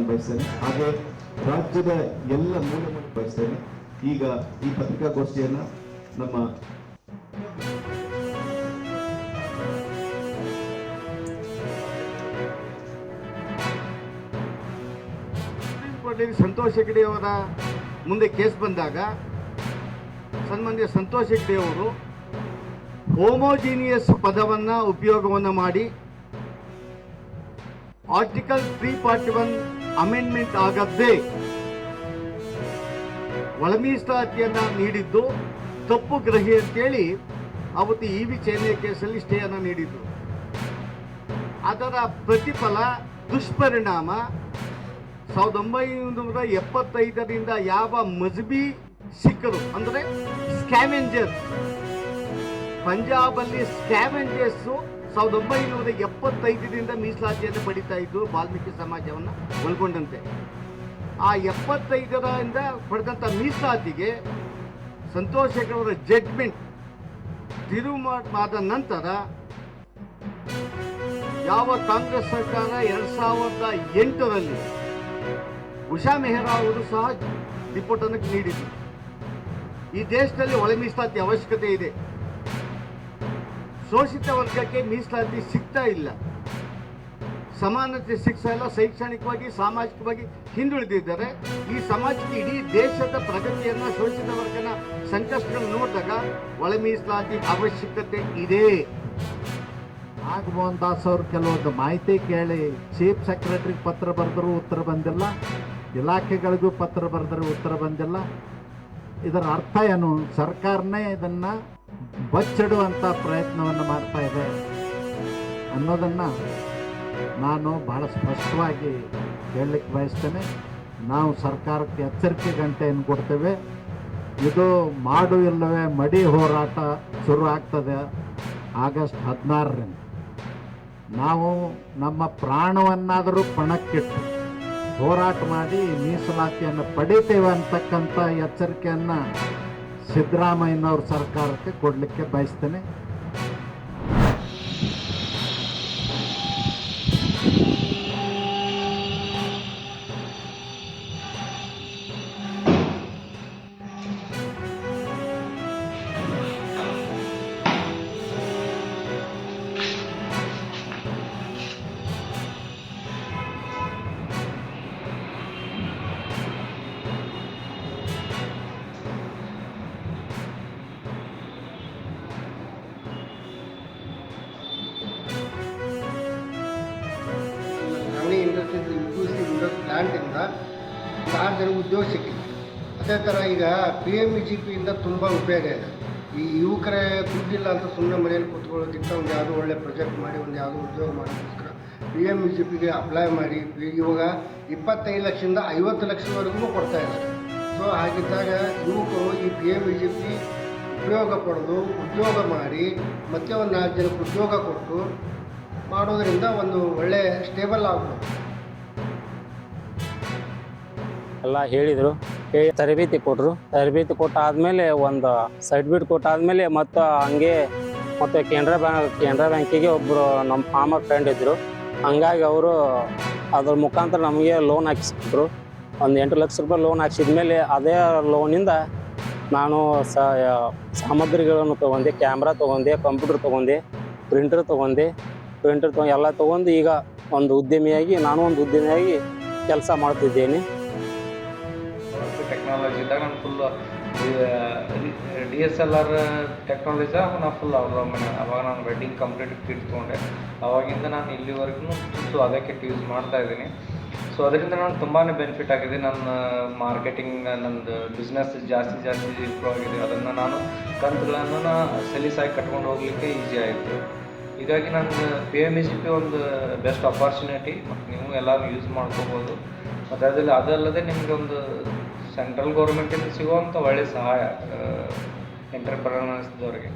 ನಾನು ಬಯಸ್ತೇನೆ. ಹಾಗೆ ರಾಜ್ಯದ ಎಲ್ಲ ಮೂಲೆ ಬಯಸ್ತೇನೆ. ಈಗ ಈ ಪತ್ರಿಕಾಗೋಷ್ಠಿಯನ್ನ ನಮ್ಮ ಸಂತೋಷ್ ಹೆಗ್ಡೆ ಅವರ ಮುಂದೆ ಕೇಸ್ ಬಂದಾಗ ಸನ್ಮಾನ್ಯ ಸಂತೋಷ್ ಹೆಗ್ಡೆ ಅವರು ಹೋಮೋಜಿನಿಯಸ್ ಪದವನ್ನು ಉಪಯೋಗವನ್ನು ಮಾಡಿ ಆರ್ಟಿಕಲ್ 341 ಅಮೆಂಡ್ಮೆಂಟ್ ಆಗದ್ದೇ ಒಳ ಮೀಸಲಾತಿಯನ್ನ ನೀಡಿದ್ದು ತಪ್ಪು ಗ್ರಹಿ ಅಂತೇಳಿ ಅವತ್ತು ಇ.ವಿ. ಚೈನ್ಯ ಕೇಸಲ್ಲಿ ಸ್ಟೇಯನ್ನು ನೀಡಿದ್ರು. ಅದರ ಪ್ರತಿಫಲ ದುಷ್ಪರಿಣಾಮ 1975ರಿಂದ ಯಾವ ಮಜ್ಬಿ ಸಿಖ್ಖರು ಅಂದರೆ ಸ್ಕ್ಯಾವೆಂಜರ್ಸ್, ಪಂಜಾಬಲ್ಲಿ ಸ್ಕ್ಯಾವೆಂಜರ್ಸ್ 1975ರಿಂದ ಮೀಸಲಾತಿಯನ್ನು ಪಡಿತಾ ಇದ್ದು ವಾಲ್ಮೀಕಿ ಸಮಾಜವನ್ನು ಒಳಗೊಂಡಂತೆ. ಆ 75ರಿಂದ ಪಡೆದಂಥ ಮೀಸಲಾತಿಗೆ ಸಂತೋಷ್ ಹೆಗ್ಡೆ ಅವರ ಜಡ್ಜ್ಮೆಂಟ್ ತಿರುಮಾದ ನಂತರ ಯಾವ ಕಾಂಗ್ರೆಸ್ ಸರ್ಕಾರ 2008ರಲ್ಲಿ ಉಷಾ ಮೆಹ್ರಾ ಅವರು ಸಹ ರಿಪೋರ್ಟನ್ನು ನೀಡಿದರು. ಈ ದೇಶದಲ್ಲಿ ಒಳ ಮೀಸಲಾತಿ ಅವಶ್ಯಕತೆ ಇದೆ. ಶೋಷಿತ ವರ್ಗಕ್ಕೆ ಮೀಸಲಾತಿ ಸಿಗ್ತಾ ಇಲ್ಲ, ಸಮಾನತೆ ಸಿಗ್ತಾ ಇಲ್ಲ, ಶೈಕ್ಷಣಿಕವಾಗಿ ಸಾಮಾಜಿಕವಾಗಿ ಹಿಂದುಳಿದಿದ್ದಾರೆ. ಈ ಸಮಾಜಕ್ಕೆ ಇಡೀ ದೇಶದ ಪ್ರಗತಿಯನ್ನ ಶೋಷಿತ ವರ್ಗನ ಸಂಕಷ್ಟಗಳನ್ನು ನೋಡಿದಾಗ ಒಳ ಮೀಸಲಾತಿ ಅವಶ್ಯಕತೆ ಇದೆ. ನಾಗಮೋಹನ್ ದಾಸ್ ಅವರು ಕೆಲವೊಂದು ಮಾಹಿತಿ ಕೇಳಿ ಚೀಫ್ ಸೆಕ್ರೆಟರಿಗೆ ಪತ್ರ ಬರೆದರೂ ಉತ್ತರ ಬಂದಿಲ್ಲ, ಇಲಾಖೆಗಳಿಗೂ ಪತ್ರ ಬರೆದರೂ ಉತ್ತರ ಬಂದಿಲ್ಲ. ಇದರ ಅರ್ಥ ಏನು? ಸರ್ಕಾರನೇ ಇದನ್ನು ಬಚ್ಚಿಡುವಂಥ ಪ್ರಯತ್ನವನ್ನು ಮಾಡ್ತಾ ಇದೆ ಅನ್ನೋದನ್ನು ನಾನು ಭಾಳ ಸ್ಪಷ್ಟವಾಗಿ ಹೇಳಲಿಕ್ಕೆ ಬಯಸ್ತೇನೆ. ನಾವು ಸರ್ಕಾರಕ್ಕೆ ಎಚ್ಚರಿಕೆ ಗಂಟೆಯನ್ನು ಕೊಡ್ತೇವೆ. ಇದು ಮಾಡು ಇಲ್ಲವೇ ಮಡಿ ಹೋರಾಟ ಶುರು ಆಗ್ತದೆ ಆಗಸ್ಟ್ 16ರಿಂದ. ನಾವು ನಮ್ಮ ಪ್ರಾಣವನ್ನಾದರೂ ಪಣಕ್ಕಿಟ್ಟು ಹೋರಾಟ ಮಾಡಿ ಮೀಸಲಾತಿಯನ್ನು ಪಡಿತೇವೆ ಅಂತಕ್ಕಂಥ ಎಚ್ಚರಿಕೆಯನ್ನು ಸಿದ್ದರಾಮಯ್ಯನವ್ರ ಸರ್ಕಾರಕ್ಕೆ ಕೊಡಲಿಕ್ಕೆ ಬಯಸ್ತೇನೆ. ಪ್ಲಾಂಟಿಂದ 6 ಜನ ಉದ್ಯೋಗ ಸಿಕ್ಕಿದೆ. ಅದೇ ಥರ ಈಗ PMEGPಯಿಂದ ತುಂಬ ಉಪಯೋಗ ಇದೆ. ಈ ಯುವಕರೇ ದುಡ್ಡಿಲ್ಲ ಅಂತ ಸುಮ್ಮನೆ ಮನೆಯಲ್ಲಿ ಕೂತ್ಕೊಳ್ಳೋದಕ್ಕಿಂತ ಒಂದು ಯಾವುದೋ ಒಳ್ಳೆ ಪ್ರಾಜೆಕ್ಟ್ ಮಾಡಿ ಒಂದು ಯಾವುದೋ ಉದ್ಯೋಗ ಮಾಡೋದಕ್ಕೋಸ್ಕರ PMEGPಗೆ ಅಪ್ಲೈ ಮಾಡಿ ಇವಾಗ 25 ಲಕ್ಷದಿಂದ 50 ಲಕ್ಷದವರೆಗೂ ಕೊಡ್ತಾ ಇದ್ದಾರೆ. ಸೊ ಹಾಗಿದ್ದಾಗ ಯುವಕರು ಈ PMEGP ಉಪಯೋಗ ಪಡೆದು ಉದ್ಯೋಗ ಮಾಡಿ ಮತ್ತೆ ಒಂದು 4 ಜನಕ್ಕೆ ಉದ್ಯೋಗ ಕೊಟ್ಟು ಮಾಡೋದರಿಂದ ಒಂದು ಒಳ್ಳೆ ಸ್ಟೇಬಲ್ ಆಗ್ಬೋದು. ಎಲ್ಲ ಹೇಳಿದರು, ತರಬೇತಿ ಕೊಟ್ಟರು. ತರಬೇತಿ ಕೊಟ್ಟಾದಮೇಲೆ ಒಂದು ಸರ್ಟಿಫಿಕೇಟ್ ಕೊಟ್ಟಾದಮೇಲೆ ಮತ್ತು ಹಂಗೆ ಮತ್ತು ಕೆನರಾ ಬ್ಯಾಂಕಿಗೆ ಒಬ್ಬರು ನಮ್ಮ ಫಾರ್ಮರ್ ಫ್ರೆಂಡ್ ಇದ್ದರು. ಹಂಗಾಗಿ ಅವರು ಅದ್ರ ಮುಖಾಂತರ ನಮಗೆ ಲೋನ್ ಹಾಕಿಸಿದ್ರು. ಒಂದು 8 ಲಕ್ಷ ರೂಪಾಯಿ ಲೋನ್ ಹಾಕ್ಸಿದ್ಮೇಲೆ ಅದೇ ಲೋನಿಂದ ನಾನು ಸಾಮಗ್ರಿಗಳನ್ನು ತೊಗೊಂಡೆ, ಕ್ಯಾಮ್ರಾ ತೊಗೊಂಡೆ, ಕಂಪ್ಯೂಟರ್ ತೊಗೊಂಡೆ, ಪ್ರಿಂಟರ್ ತೊಗೊಂಡು ಎಲ್ಲ ತೊಗೊಂಡು ಈಗ ಒಂದು ಉದ್ಯಮಿಯಾಗಿ ಕೆಲಸ ಮಾಡ್ತಿದ್ದೇನೆ. ಟೆಕ್ನಾಲಜಿದಾಗ ನಾನು ಫುಲ್ DSLR ಟೆಕ್ನಾಲಜಿ ನಾನು ಫುಲ್ ಅವಾಗ ನಾನು ವೆಡ್ಡಿಂಗ್ ಕಂಪ್ಲೀಟ್ ಕಿಟ್ ತೊಗೊಂಡೆ. ಅವಾಗಿಂದ ನಾನು ಇಲ್ಲಿವರೆಗೂ ಅದೇ ಕಿಟ್ ಯೂಸ್ ಮಾಡ್ತಾ ಇದ್ದೀನಿ. ಸೊ ಅದರಿಂದ ನಾನು ತುಂಬಾ ಬೆನಿಫಿಟ್ ಆಗಿದೆ. ನನ್ನ ಮಾರ್ಕೆಟಿಂಗ್, ನಂದು ಬಿಸ್ನೆಸ್ ಜಾಸ್ತಿ ಇಂಪ್ರೂವ್ ಆಗಿದೆ. ಅದನ್ನು ನಾನು ಕಂತುಗಳನ್ನು ಸಲೀಸಾಗಿ ಕಟ್ಕೊಂಡು ಹೋಗಲಿಕ್ಕೆ ಈಸಿ ಆಯಿತು. ಹೀಗಾಗಿ ನನ್ನ PMEGP ಒಂದು ಬೆಸ್ಟ್ ಅಪಾರ್ಚುನಿಟಿ. ಮತ್ತು ನೀವು ಎಲ್ಲರೂ ಯೂಸ್ ಮಾಡ್ಕೋಬೋದು. ಮತ್ತು ಅದಲ್ಲದೆ ನಿಮಗೆ ಒಂದು ಸೆಂಟ್ರಲ್ ಗೌರ್ಮೆಂಟಿಂದ ಸಿಗುವಂಥ ಒಳ್ಳೆಯ ಸಹಾಯ ಎಂಟರ್ಪ್ರನರ್ಸ್ದವ್ರಿಗೆ.